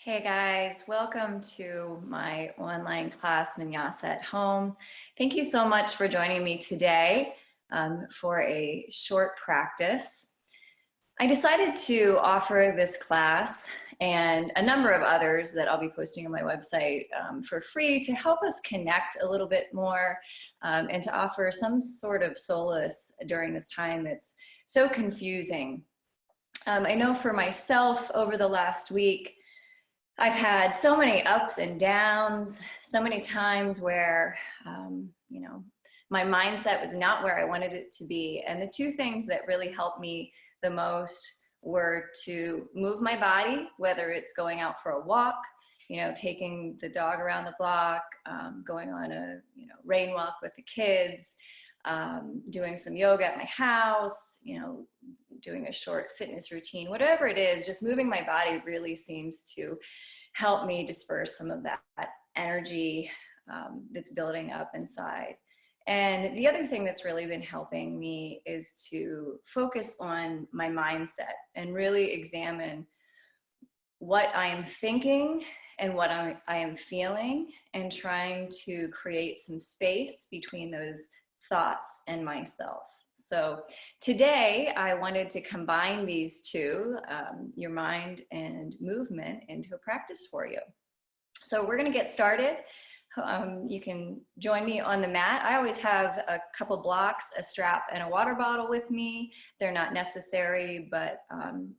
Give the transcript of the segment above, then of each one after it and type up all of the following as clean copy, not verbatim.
Hey guys, welcome to my online class, Vinyasa at Home. Thank you so much for joining me today for a short practice. I decided to offer this class and a number of others that I'll be posting on my website for free to help us connect a little bit more and to offer some sort of solace during this time that's so confusing. I know for myself over the last week, I've had so many ups and downs, so many times where, my mindset was not where I wanted it to be. And the two things that really helped me the most were to move my body, whether it's going out for a walk, taking the dog around the block, going on a, rain walk with the kids, doing some yoga at my house, doing a short fitness routine, whatever it is, just moving my body really seems to help me disperse some of that energy that's building up inside. And the other thing that's really been helping me is to focus on my mindset and really examine what I am thinking and what I am feeling, and trying to create some space between those thoughts and myself. So today I wanted to combine these two, your mind and movement, into a practice for you. So we're going to get started. You can join me on the mat. I always have a couple blocks, a strap, and a water bottle with me. They're not necessary, but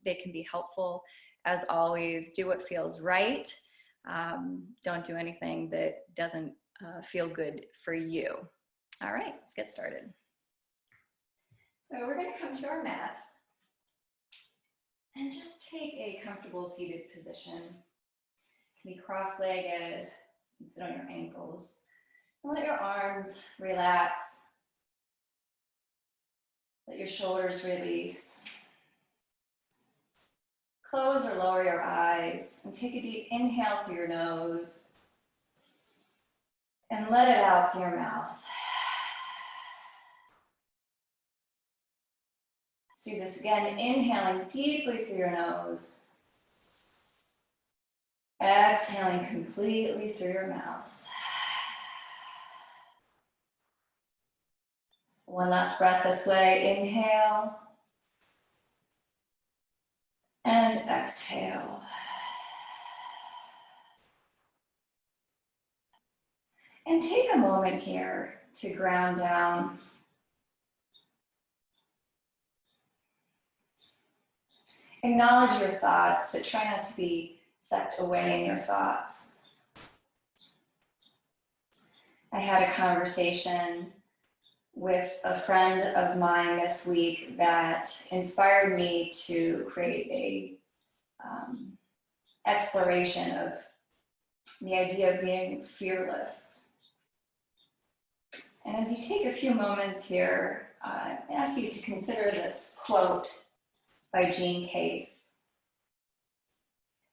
they can be helpful. As always, do what feels right. Don't do anything that doesn't feel good for you. All right, let's get started. So we're going to come to our mats and just take a comfortable seated position. You can be cross-legged and sit on your ankles. And let your arms relax. Let your shoulders release. Close or lower your eyes and take a deep inhale through your nose and let it out through your mouth. Let's do this again, inhaling deeply through your nose. Exhaling completely through your mouth. One last breath this way, inhale. And exhale. And take a moment here to ground down. Acknowledge your thoughts, but try not to be sucked away in your thoughts. I had a conversation with a friend of mine this week that inspired me to create a exploration of the idea of being fearless. And as you take a few moments here, I ask you to consider this quote by Jean Case.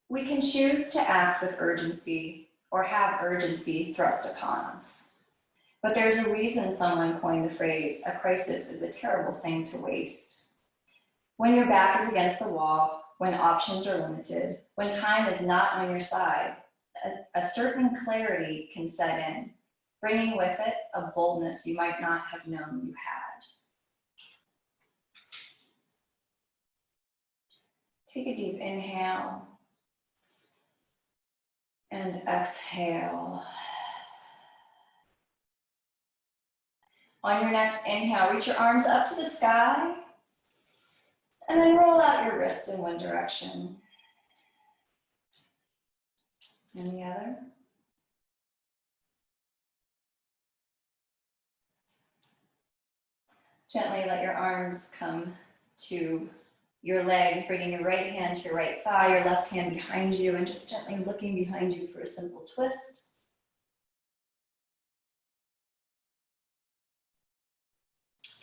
We can choose to act with urgency or have urgency thrust upon us. But there's a reason someone coined the phrase, a crisis is a terrible thing to waste. When your back is against the wall, when options are limited, when time is not on your side, a certain clarity can set in, bringing with it a boldness you might not have known you had. Take a deep inhale and exhale. On your next inhale, reach your arms up to the sky and then roll out your wrists in one direction and the other. Gently let your arms come to your legs, bringing your right hand to your right thigh, your left hand behind you, and just gently looking behind you for a simple twist.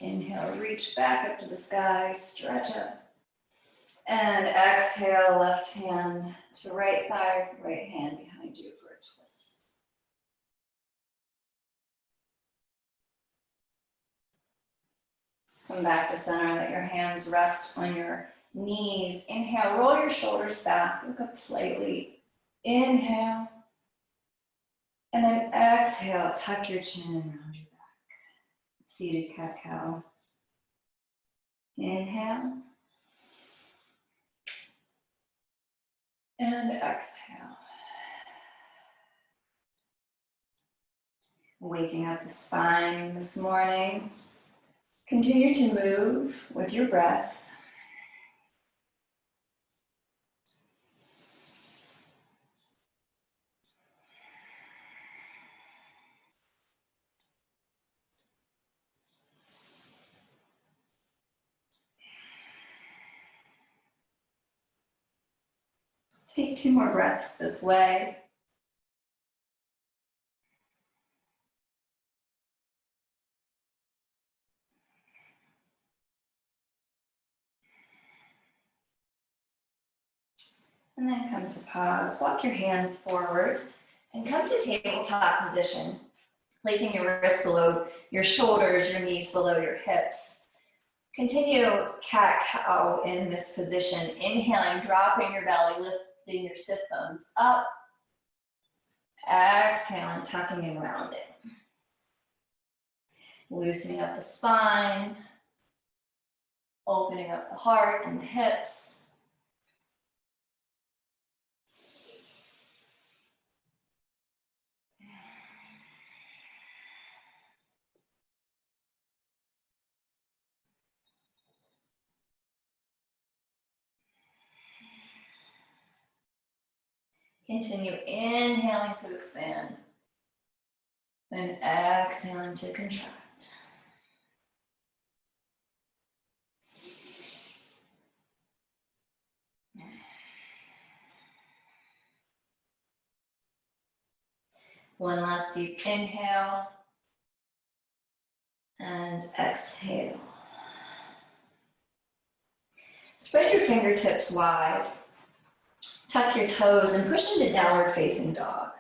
Inhale, reach back up to the sky, stretch up. And exhale, left hand to right thigh, right hand behind you for a twist. Come back to center, let your hands rest on your knees. Inhale, roll your shoulders back, look up slightly. Inhale. And then exhale, tuck your chin around your back. Seated cat-cow. Inhale. And exhale. Waking up the spine this morning. Continue to move with your breath. Take 2 more breaths this way. And then come to pause. Walk your hands forward and come to tabletop position, placing your wrists below your shoulders, your knees below your hips. Continue cat-cow in this position. Inhaling, dropping your belly, lifting your sit bones up. Exhaling, tucking and rounding. Loosening up the spine, opening up the heart and the hips. Continue inhaling to expand and exhaling to contract. One last deep inhale and exhale. Spread your fingertips wide. Tuck your toes and push into downward facing dog.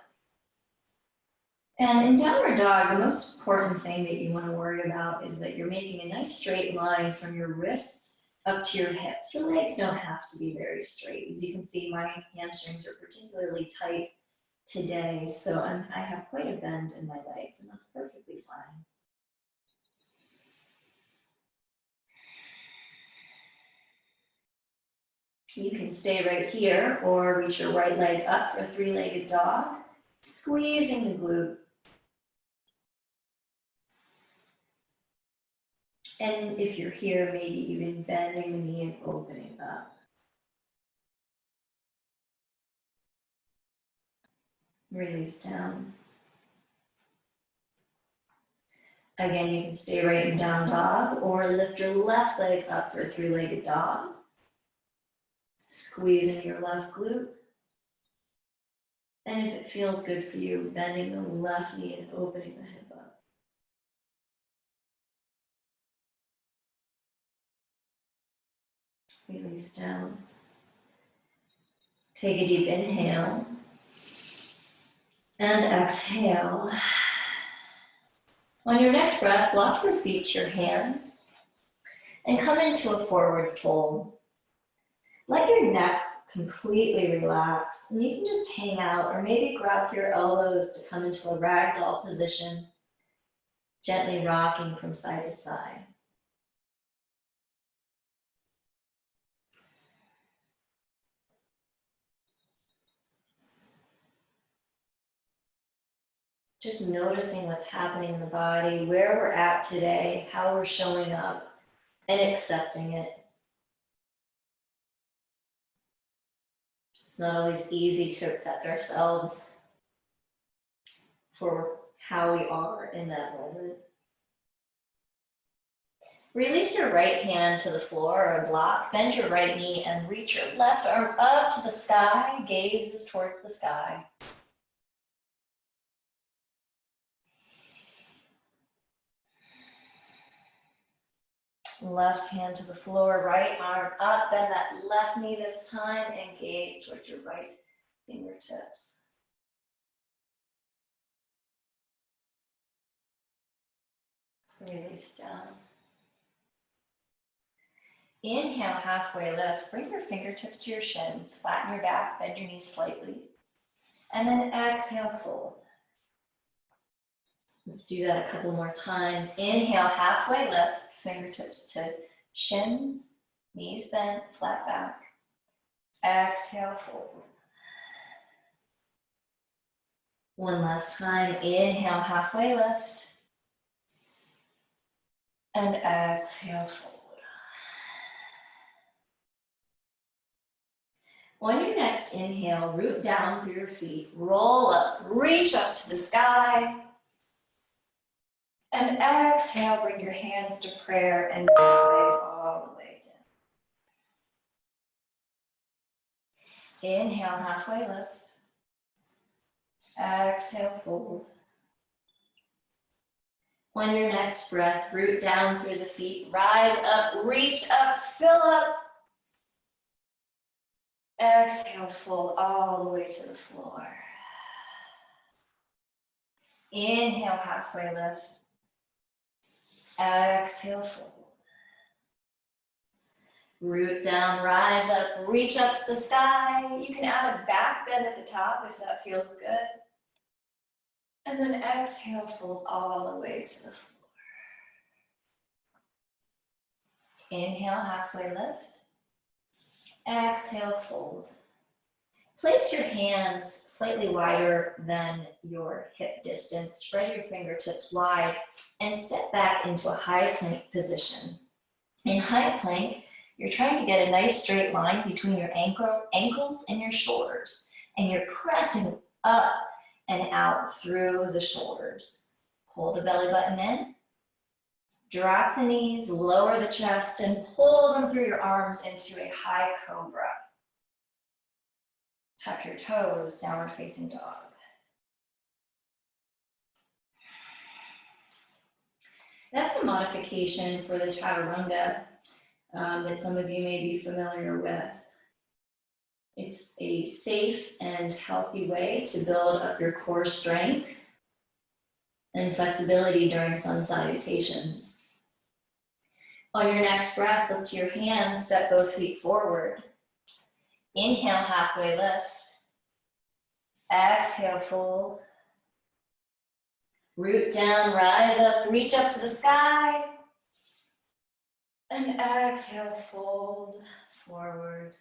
And in downward dog, the most important thing that you want to worry about is that you're making a nice straight line from your wrists up to your hips. Your legs don't have to be very straight. As you can see, my hamstrings are particularly tight today, so I have quite a bend in my legs, and that's perfectly fine. You can stay right here or reach your right leg up for a 3-legged dog, squeezing the glute. And if you're here, maybe even bending the knee and opening up. Release down. Again, you can stay right in down dog or lift your left leg up for a 3-legged dog. Squeezing your left glute. And if it feels good for you, bending the left knee and opening the hip up. Release down. Take a deep inhale. And exhale. On your next breath, lock your feet to your hands and come into a forward fold. Let your neck completely relax, and you can just hang out or maybe grab your elbows to come into a ragdoll position, gently rocking from side to side. Just noticing what's happening in the body, where we're at today, how we're showing up, and accepting it. It's not always easy to accept ourselves for how we are in that moment. Release your right hand to the floor or a block, bend your right knee and reach your left arm up to the sky, gazes towards the sky. Left hand to the floor, right arm up, bend that left knee this time and gaze towards your right fingertips. Release down. Inhale, halfway lift. Bring your fingertips to your shins. Flatten your back, bend your knees slightly. And then exhale, fold. Let's do that a couple more times. Inhale, halfway lift, fingertips to shins, knees bent, flat back. Exhale, fold. One last time. Inhale, halfway lift. And exhale, fold. On your next inhale, root down through your feet, roll up, reach up to the sky. And exhale, bring your hands to prayer and dive all the way down. Inhale, halfway lift. Exhale, fold. On your next breath, root down through the feet, rise up, reach up, fill up. Exhale, fold all the way to the floor. Inhale, halfway lift. Exhale, fold. Root down, rise up, reach up to the sky. You can add a back bend at the top if that feels good. And then exhale, fold all the way to the floor. Inhale, halfway lift. Exhale, fold. Place your hands slightly wider than your hip distance. Spread your fingertips wide and step back into a high plank position. In high plank, you're trying to get a nice straight line between your ankles and your shoulders. And you're pressing up and out through the shoulders. Pull the belly button in. Drop the knees, lower the chest, and pull them through your arms into a high cobra. Tuck your toes, downward facing dog. That's a modification for the chaturanga that some of you may be familiar with. It's a safe and healthy way to build up your core strength and flexibility during sun salutations. On your next breath, lift your hands, step both feet forward. Inhale, halfway lift. Exhale, fold. Root down, rise up, reach up to the sky. And exhale, fold forward.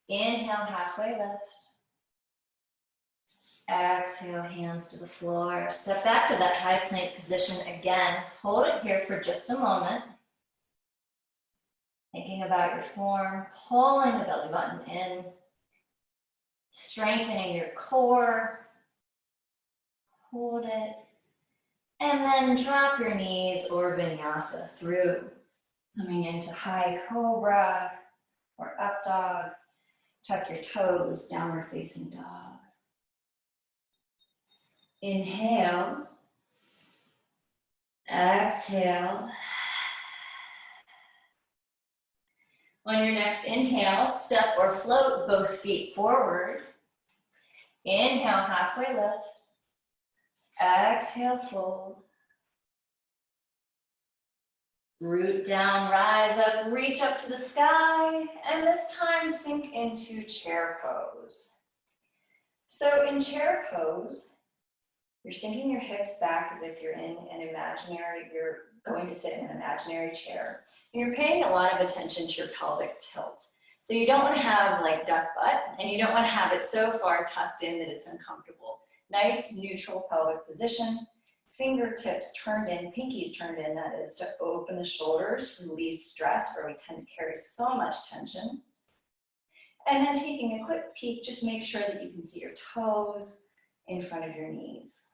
Inhale, halfway lift. Exhale, hands to the floor. Step back to that high plank position again. Hold it here for just a moment. Thinking about your form, pulling the belly button in, strengthening your core. Hold it. And then drop your knees or vinyasa through. Coming into high cobra or up dog. Tuck your toes, downward facing dog. Inhale. Exhale. On your next inhale, step or float both feet forward. Inhale, halfway lift. Exhale, fold. Root down, rise up, reach up to the sky, and this time sink into chair pose. So in chair pose, you're sinking your hips back as if you're in you're going to sit in an imaginary chair. And you're paying a lot of attention to your pelvic tilt. So you don't want to have like duck butt, and you don't want to have it so far tucked in that it's uncomfortable. Nice neutral pelvic position. Fingertips turned in, pinkies turned in, that is to open the shoulders, release stress where we tend to carry so much tension. And then taking a quick peek, just make sure that you can see your toes in front of your knees.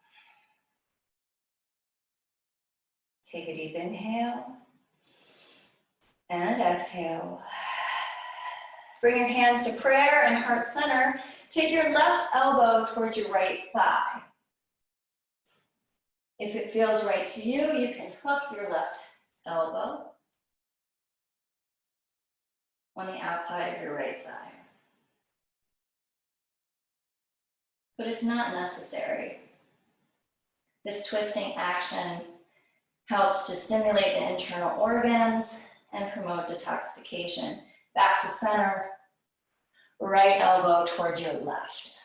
Take a deep inhale and exhale. Bring your hands to prayer and heart center. Take your left elbow towards your right thigh. If it feels right to you, you can hook your left elbow on the outside of your right thigh. But it's not necessary. This twisting action helps to stimulate the internal organs and promote detoxification. Back to center, right elbow towards your left.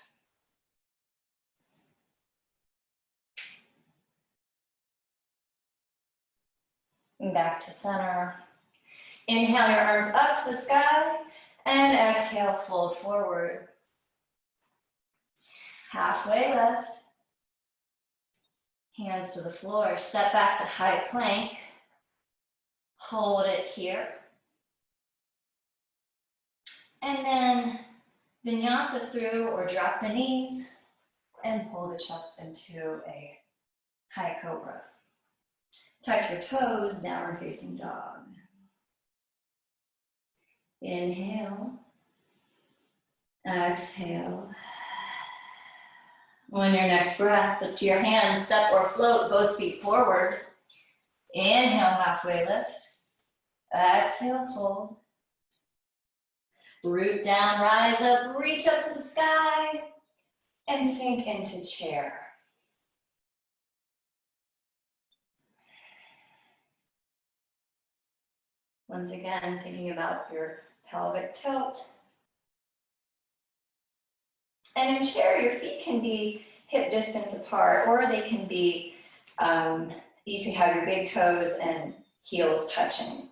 And back to center. Inhale your arms up to the sky and exhale, fold forward. Halfway lift. Hands to the floor. Step back to high plank. Hold it here. And then Vinyasa through or drop the knees and pull the chest into a high cobra. Tuck your toes, downward facing dog. Inhale. Exhale. On your next breath, lift your hands, step or float both feet forward. Inhale, halfway lift. Exhale, fold. Root down, rise up, reach up to the sky, and sink into chair. Once again, thinking about your pelvic tilt. And in chair, your feet can be hip distance apart, or they can be, you can have your big toes and heels touching.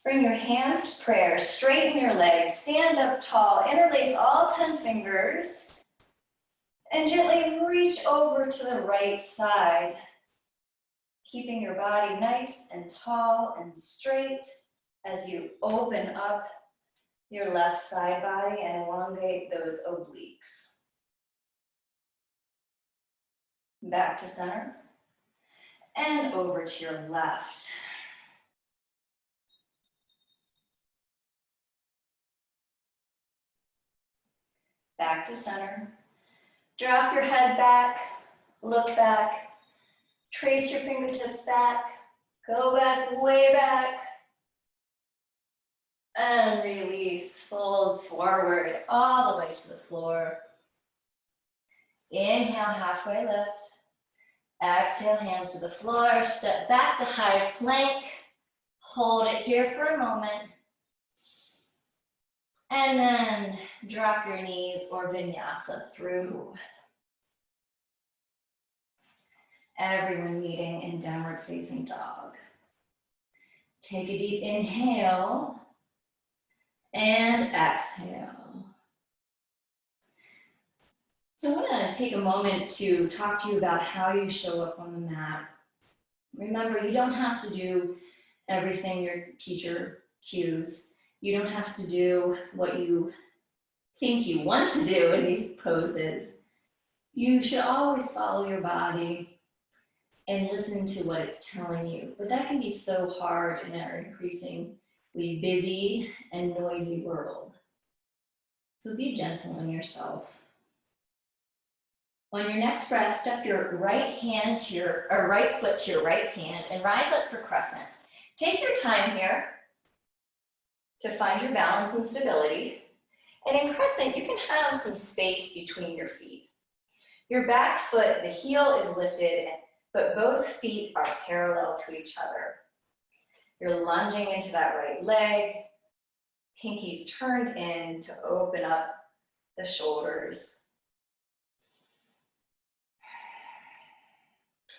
Bring your hands to prayer, straighten your legs, stand up tall, interlace all 10 fingers, and gently reach over to the right side, keeping your body nice and tall and straight as you open up your left side body and elongate those obliques. Back to center and over to your left. Back to center. Drop your head back, look back, trace your fingertips back, go back, way back, and release, fold forward all the way to the floor. Inhale, halfway lift. Exhale, hands to the floor, step back to high plank. Hold it here for a moment. And then drop your knees or vinyasa through. Everyone meeting in downward facing dog. Take a deep inhale and exhale. So I want to take a moment to talk to you about how you show up on the mat. Remember, you don't have to do everything your teacher cues. You don't have to do what you think you want to do in these poses. You should always follow your body and listen to what it's telling you. But that can be so hard in our increasingly busy and noisy world. So be gentle on yourself. On your next breath, step your right foot to your right hand and rise up for crescent. Take your time here to find your balance and stability. And in crescent, you can have some space between your feet. Your back foot, the heel is lifted, but both feet are parallel to each other. You're lunging into that right leg, pinkies turned in to open up the shoulders.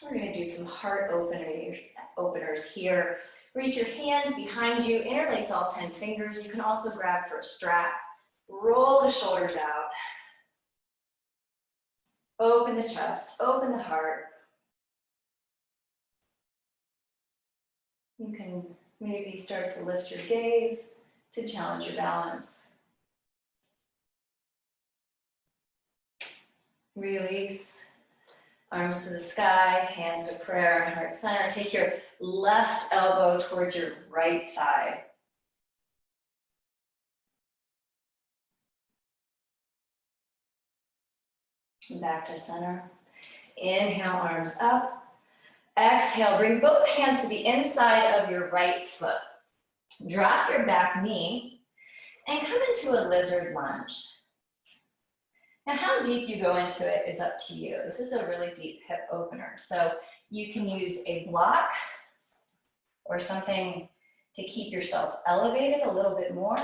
We're going to do some heart openers here. Reach your hands behind you, interlace all 10 fingers. You can also grab for a strap. Roll the shoulders out. Open the chest, open the heart. You can maybe start to lift your gaze to challenge your balance. Release. Arms to the sky, hands to prayer and heart center. Take your left elbow towards your right thigh. Back to center. Inhale, arms up. Exhale, bring both hands to the inside of your right foot. Drop your back knee and come into a lizard lunge. Now, how deep you go into it is up to you. This is a really deep hip opener. So you can use a block or something to keep yourself elevated a little bit more.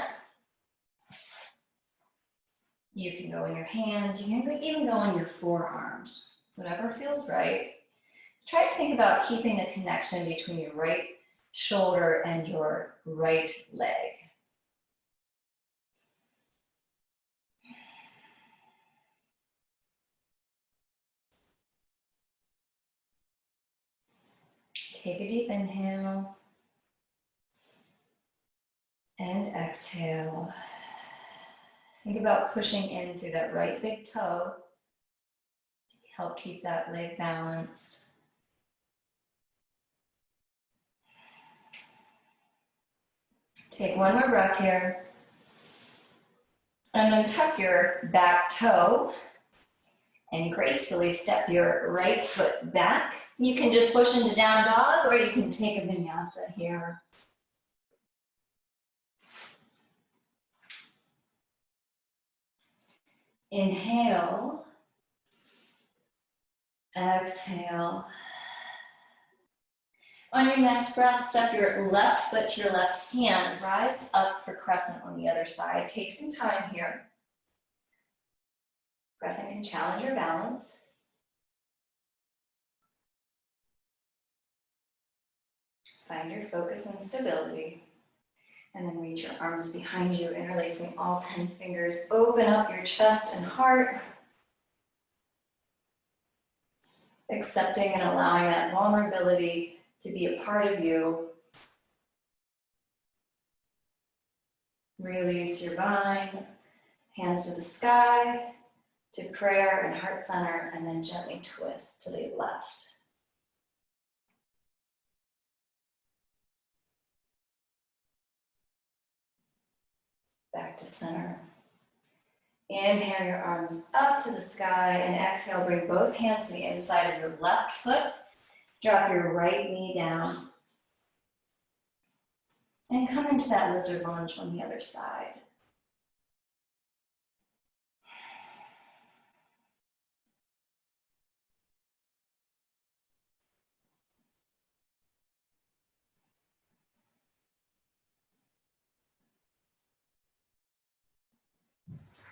You can go in your hands. You can even go in your forearms. whatever feels right. Try to think about keeping the connection between your right shoulder and your right leg. Take a deep inhale and exhale. Think about pushing in through that right big toe to help keep that leg balanced. Take one more breath here. And then tuck your back toe and gracefully step your right foot back. You can just push into down dog, or you can take a vinyasa here. Inhale, exhale. On your next breath, step your left foot to your left hand, rise up for crescent on the other side. Take some time here. Crescent can challenge your balance. Find your focus and stability. And then reach your arms behind you, interlacing all 10 fingers. Open up your chest and heart. Accepting and allowing that vulnerability to be a part of you. Release your bind. Hands to the sky, to prayer and heart center, and then gently twist to the left. Back to center. Inhale your arms up to the sky, and exhale, bring both hands to the inside of your left foot. Drop your right knee down. And come into that lizard lunge on the other side.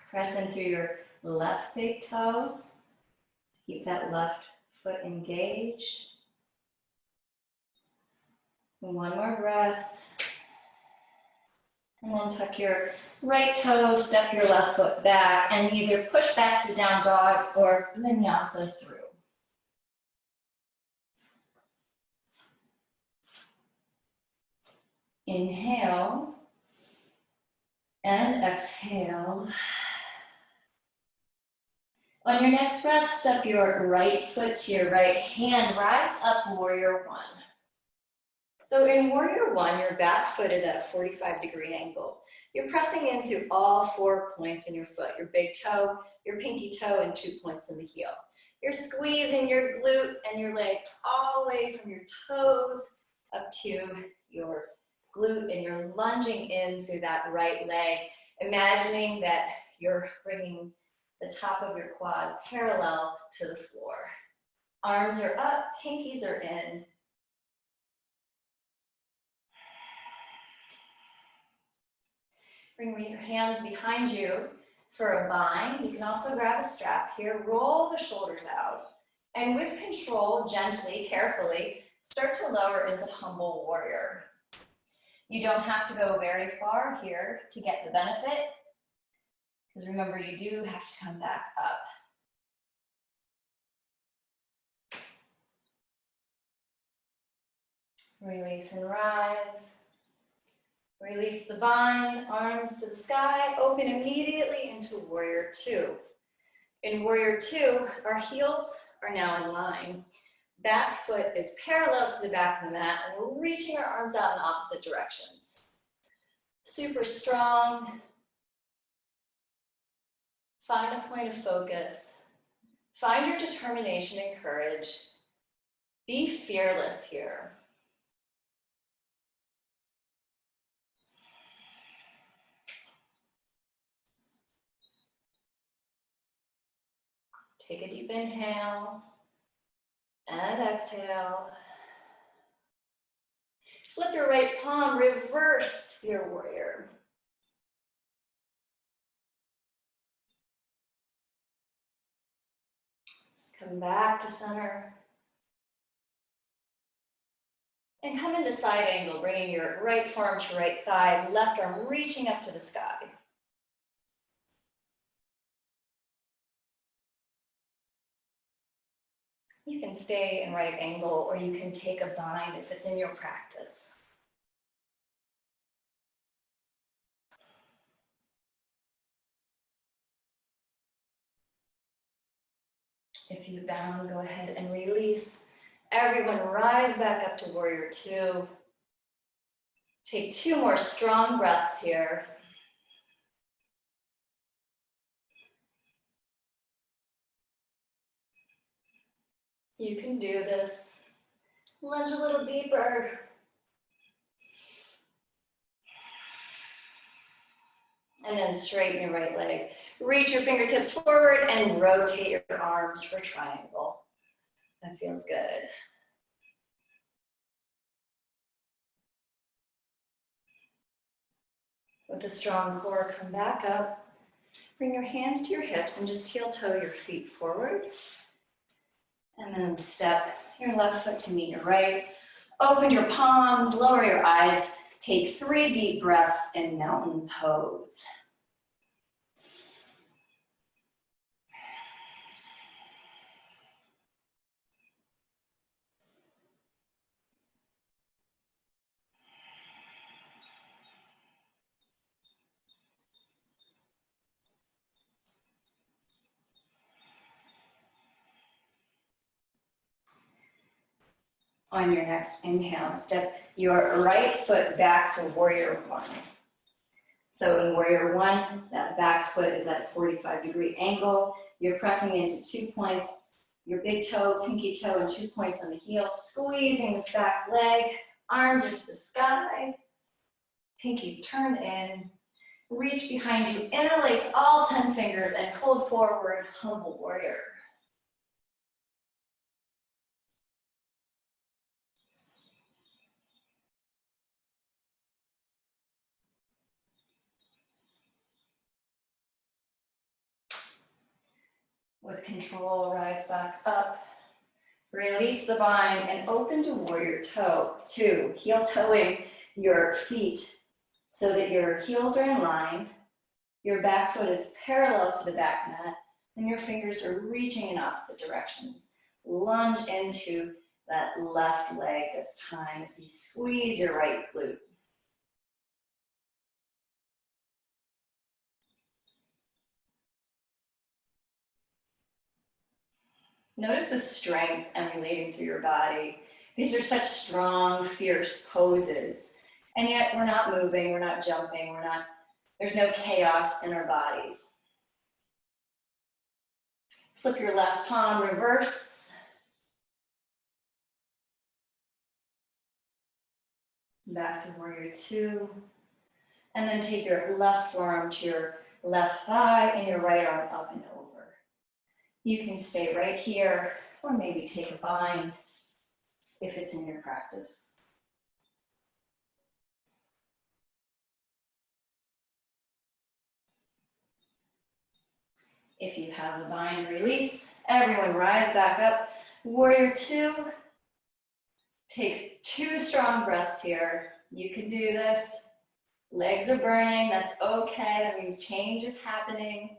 Press in through your left big toe. Keep that left foot engaged. One more breath. And then tuck your right toe, step your left foot back, and either push back to down dog or vinyasa through. Inhale and exhale. On your next breath, step your right foot to your right hand, rise up, warrior one. So in warrior one, your back foot is at a 45-degree angle. You're pressing in through all 4 points in your foot, your big toe, your pinky toe, and 2 points in the heel. You're squeezing your glute and your leg all the way from your toes up to your glute, and you're lunging in through that right leg, imagining that you're bringing the top of your quad parallel to the floor. Arms are up, pinkies are in. Bring your hands behind you for a bind. You can also grab a strap here, roll the shoulders out, and with control, gently, carefully, start to lower into humble warrior. You don't have to go very far here to get the benefit, because remember, you do have to come back up. Release and rise. Release the bind, arms to the sky, open immediately into warrior two. In warrior two, our heels are now in line. Back foot is parallel to the back of the mat, and we're reaching our arms out in opposite directions. Super strong. Find a point of focus. Find your determination and courage. Be fearless here. Take a deep inhale and exhale. Flip your right palm, reverse your warrior. Come back to center. And come into side angle, bringing your right forearm to right thigh, left arm reaching up to the sky. You can stay in right angle, or you can take a bind if it's in your practice. If you bound, go ahead and release. Everyone rise back up to warrior two. Take 2 more strong breaths here. You can do this. Lunge a little deeper. And then straighten your right leg. Reach your fingertips forward and rotate your arms for triangle. That feels good. With a strong core, come back up. Bring your hands to your hips and just heel toe your feet forward. And then step your left foot to meet your right. Open your palms, lower your eyes. Take 3 deep breaths in mountain pose. On your next inhale, step your right foot back to warrior one. So in warrior one, that back foot is at a 45-degree angle. You're pressing into 2 points, your big toe, pinky toe, and 2 points on the heel, squeezing this back leg, arms are to the sky, pinkies turn in, reach behind you, interlace all 10 fingers and fold forward, humble warrior. With control, rise back up. Release the bind and open to warrior two. Heel toeing your feet so that your heels are in line. Your back foot is parallel to the back mat and your fingers are reaching in opposite directions. Lunge into that left leg this time as you squeeze your right glute. Notice the strength emanating through your body. These are such strong, fierce poses. And yet we're not moving, we're not jumping, there's no chaos in our bodies. Flip your left palm, reverse. Back to warrior two. And then take your left forearm to your left thigh and your right arm up and over. You can stay right here, or maybe take a bind if it's in your practice. If you have a bind, release. Everyone rise back up. Warrior two. Take 2 strong breaths here. You can do this. Legs are burning, that's okay. That means change is happening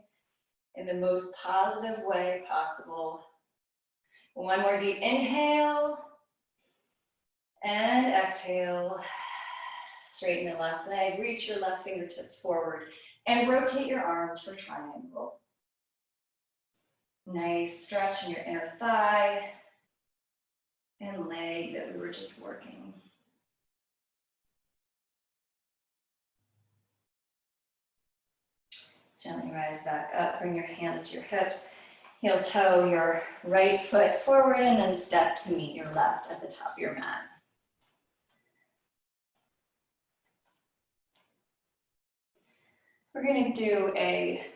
in the most positive way possible. 1 more deep inhale and exhale. Straighten the left leg, reach your left fingertips forward and rotate your arms for triangle. Nice stretch in your inner thigh and leg that we were just working. Gently rise back up, bring your hands to your hips. Heel toe your right foot forward and then step to meet your left at the top of your mat. We're going to do a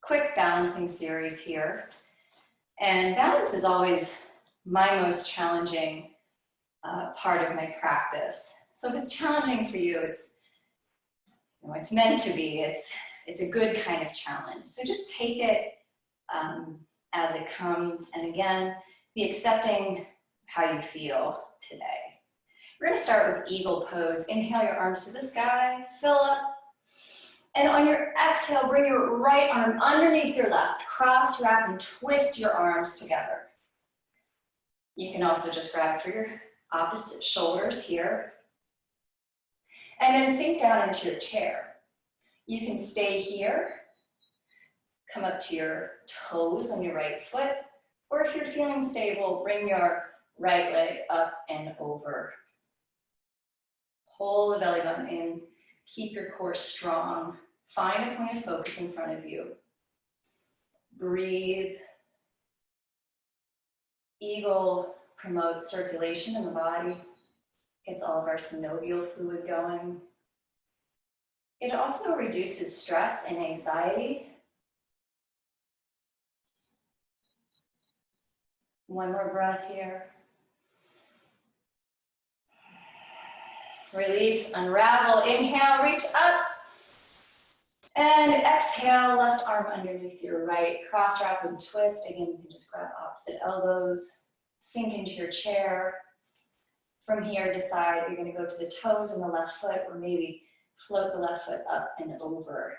quick balancing series here. And balance is always my most challenging part of my practice. So if it's challenging for you, it's meant to be. It's a good kind of challenge. So just take it as it comes. And again, be accepting how you feel today. We're gonna start with eagle pose. Inhale your arms to the sky, fill up. And on your exhale, bring your right arm underneath your left. Cross, wrap, and twist your arms together. You can also just grab for your opposite shoulders here. And then sink down into your chair. You can stay here. Come up to your toes on your right foot. Or if you're feeling stable, bring your right leg up and over. Hold the belly button in. Keep your core strong. Find a point of focus in front of you. Breathe. Eagle promotes circulation in the body. Gets all of our synovial fluid going. It also reduces stress and anxiety. One more breath here. Release, unravel, inhale, reach up. And exhale, left arm underneath your right. Cross, wrap, and twist. Again, you can just grab opposite elbows. Sink into your chair. From here, decide you're gonna go to the toes on the left foot, or maybe float the left foot up and over.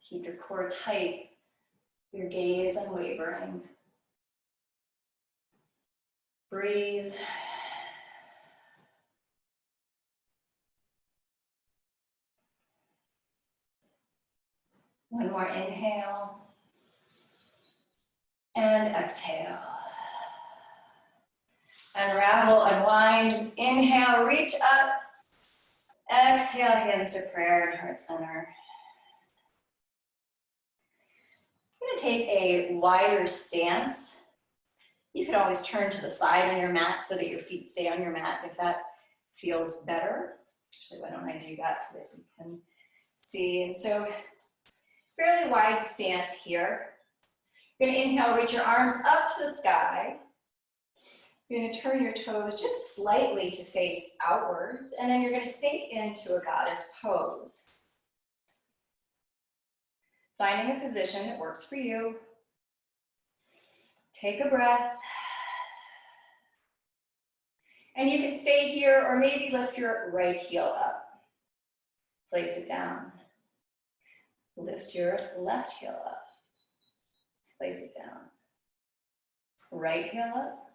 Keep your core tight, your gaze unwavering. Breathe. One more inhale. And exhale. Unravel, unwind. Inhale, reach up. Exhale, hands to prayer and heart center. I'm going to take a wider stance. You could always turn to the side on your mat so that your feet stay on your mat if that feels better. Actually, why don't I do that so that you can see? And so, fairly wide stance here. You're going to inhale, reach your arms up to the sky. You're going to turn your toes just slightly to face outwards, and then you're going to sink into a goddess pose. Finding a position that works for you. Take a breath. And you can stay here or maybe lift your right heel up. Place it down. Lift your left heel up. Place it down. Right heel up,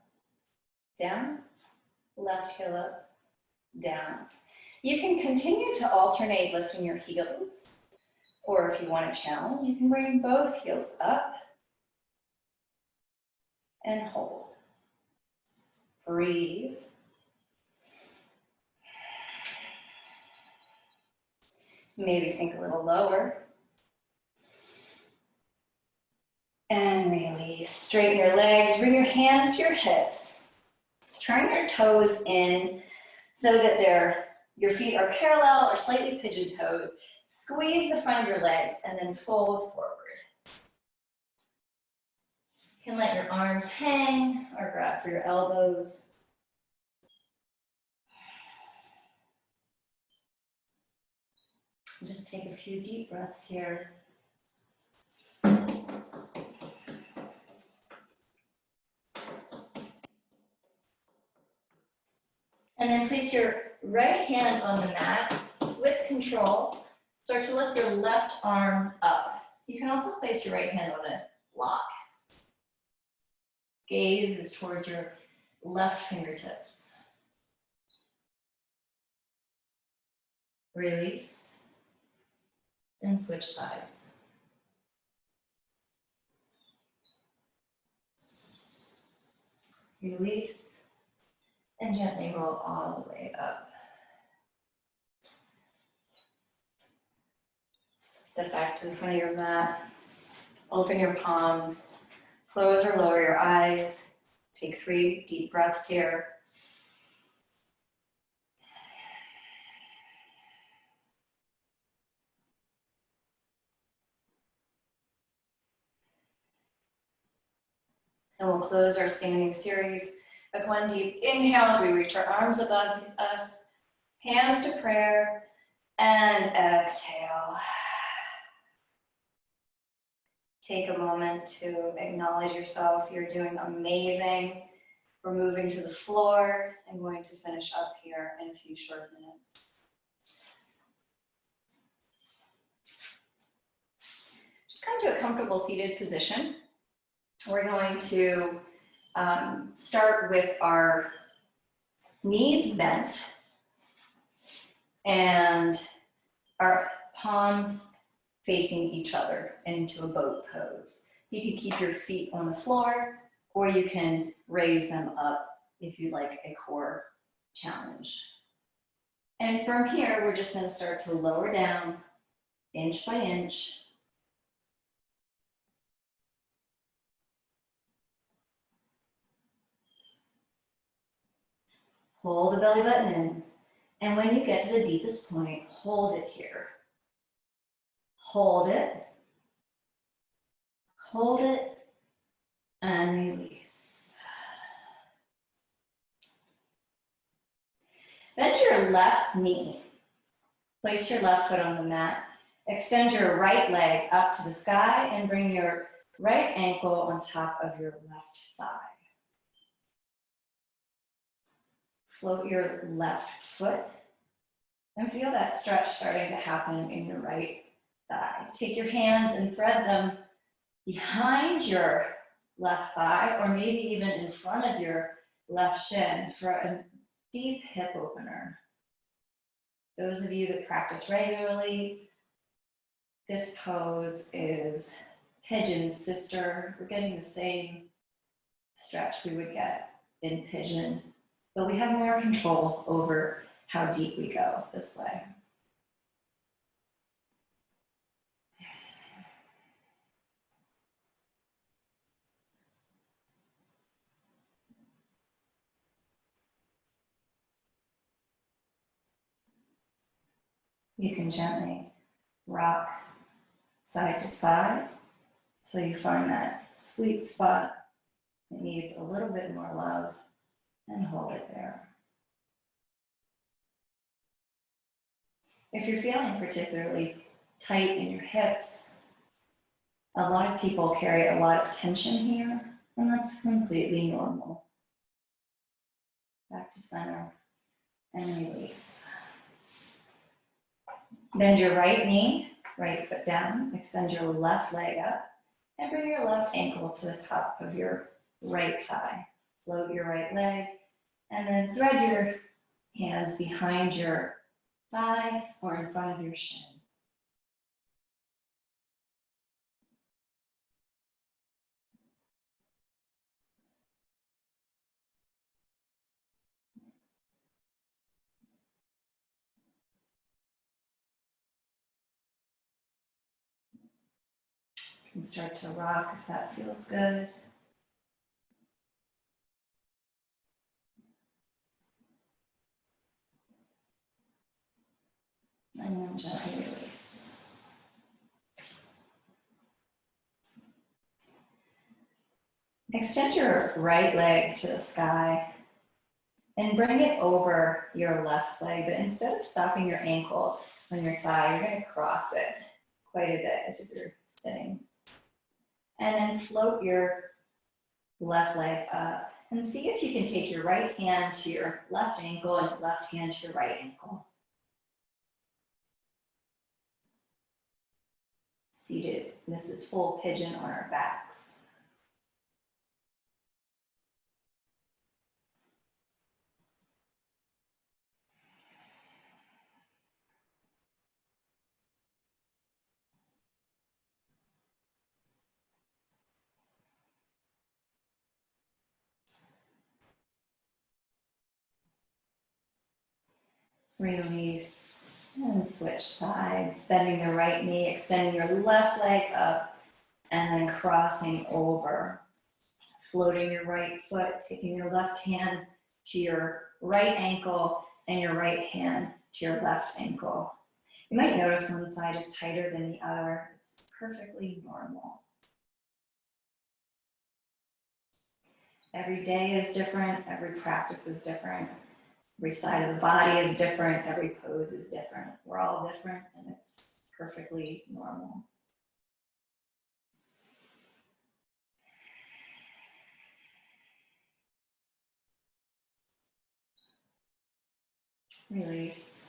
down, left heel up, down. You can continue to alternate lifting your heels, or if you want a challenge, you can bring both heels up and hold. Breathe. Maybe sink a little lower. And release. Straighten your legs, bring your hands to your hips. Turn your toes in so that your feet are parallel or slightly pigeon-toed. Squeeze the front of your legs and then fold forward. You can let your arms hang or grab for your elbows. Just take a few deep breaths here. And then place your right hand on the mat with control. Start to lift your left arm up. You can also place your right hand on a block. Gaze is towards your left fingertips. Release and switch sides. Release. And gently roll all the way up. Step back to the front of your mat. Open your palms. Close or lower your eyes. Take 3 deep breaths here. And we'll close our standing series with one deep inhale as we reach our arms above us, hands to prayer, and exhale. take a moment to acknowledge yourself. You're doing amazing. We're moving to the floor and going to finish up here in a few short minutes. Just come to a comfortable seated position. We're going to start with our knees bent and our palms facing each other into a boat pose. You can keep your feet on the floor, or you can raise them up if you like a core challenge. And from here, we're just going to start to lower down inch by inch. Hold the belly button in. And when you get to the deepest point, hold it here. Hold it, and release. Bend your left knee. Place your left foot on the mat. Extend your right leg up to the sky and bring your right ankle on top of your left thigh. Float your left foot and feel that stretch starting to happen in your right thigh. Take your hands and thread them behind your left thigh, or maybe even in front of your left shin for a deep hip opener. Those of you that practice regularly, this pose is pigeon sister. We're getting the same stretch we would get in pigeon, but we have more control over how deep we go this way. You can gently rock side to side till you find that sweet spot that needs a little bit more love, and hold it there. If you're feeling particularly tight in your hips, a lot of people carry a lot of tension here, and that's completely normal. Back to center and release. Bend your right knee, right foot down, extend your left leg up, and bring your left ankle to the top of your right thigh. Float your right leg, and then thread your hands behind your thigh or in front of your shin. You can start to rock if that feels good. And then gently release. Extend your right leg to the sky and bring it over your left leg, but instead of stopping your ankle on your thigh, you're going to cross it quite a bit as if you're sitting. And then float your left leg up and see if you can take your right hand to your left ankle and left hand to your right ankle. Seated, this is full pigeon on our backs. Release and switch sides, bending the right knee, extending your left leg up, and then crossing over. Floating your right foot, taking your left hand to your right ankle and your right hand to your left ankle. You might notice one side is tighter than the other. It's perfectly normal. Every day is different, every practice is different. Every side of the body is different, every pose is different. We're all different, and it's perfectly normal. Release.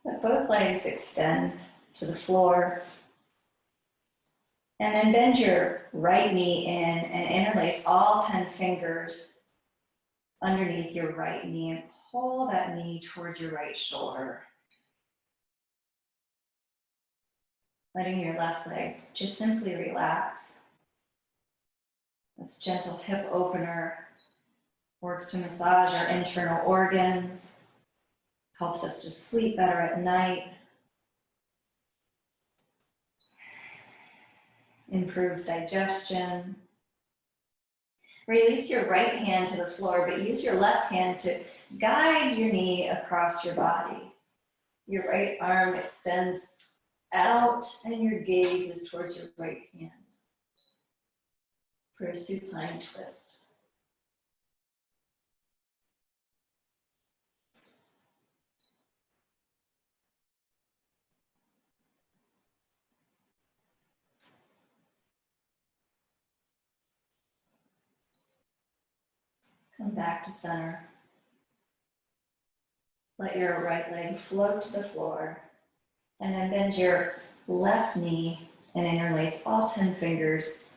Let both legs extend to the floor. And then bend your right knee in and interlace all 10 fingers underneath your right knee and pull that knee towards your right shoulder. Letting your left leg just simply relax. This gentle hip opener works to massage our internal organs, helps us to sleep better at night, improves digestion. Release your right hand to the floor, but use your left hand to guide your knee across your body. Your right arm extends out and your gaze is towards your right hand for a supine twist. Come back to center. Let your right leg float to the floor, and then bend your left knee and interlace all 10 fingers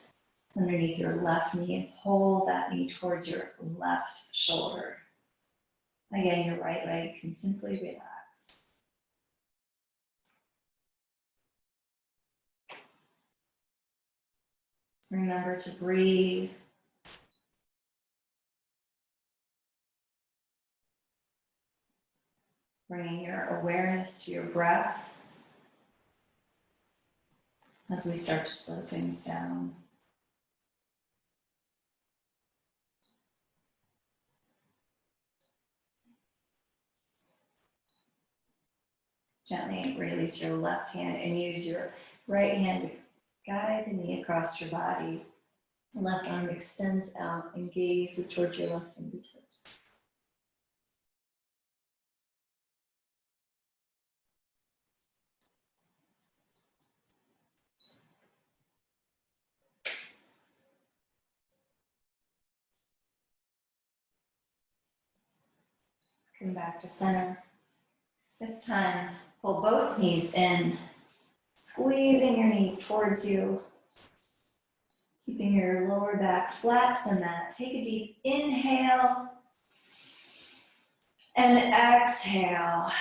underneath your left knee and pull that knee towards your left shoulder. Again, your right leg can simply relax. Remember to breathe. Bringing your awareness to your breath as we start to slow things down. Gently release your left hand and use your right hand to guide the knee across your body. Left arm extends out and gazes towards your left fingertips. Come back to center. This time, pull both knees in, squeezing your knees towards you, keeping your lower back flat to the mat. Take a deep inhale and exhale.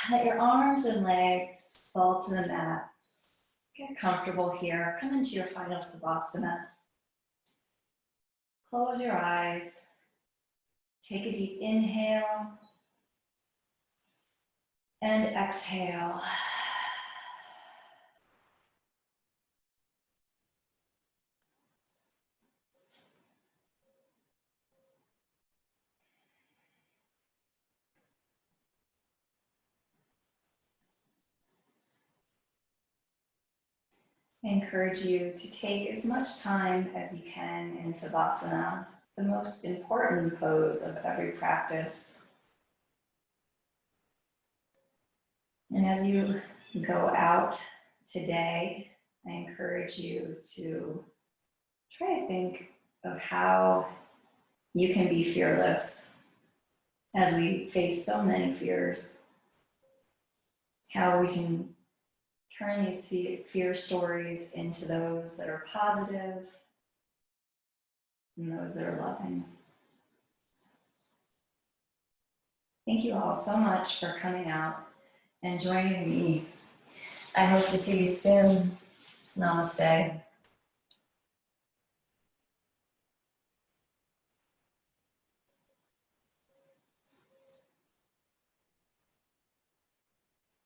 Let your arms and legs fall to the mat. Get comfortable here. Come into your final Savasana. Close your eyes. Take a deep inhale and exhale. I encourage you to take as much time as you can in Savasana, the most important pose of every practice. And as you go out today, I encourage you to try to think of how you can be fearless as we face so many fears, how we can turn these fear stories into those that are positive and those that are loving. Thank you all so much for coming out and joining me. I hope to see you soon. Namaste.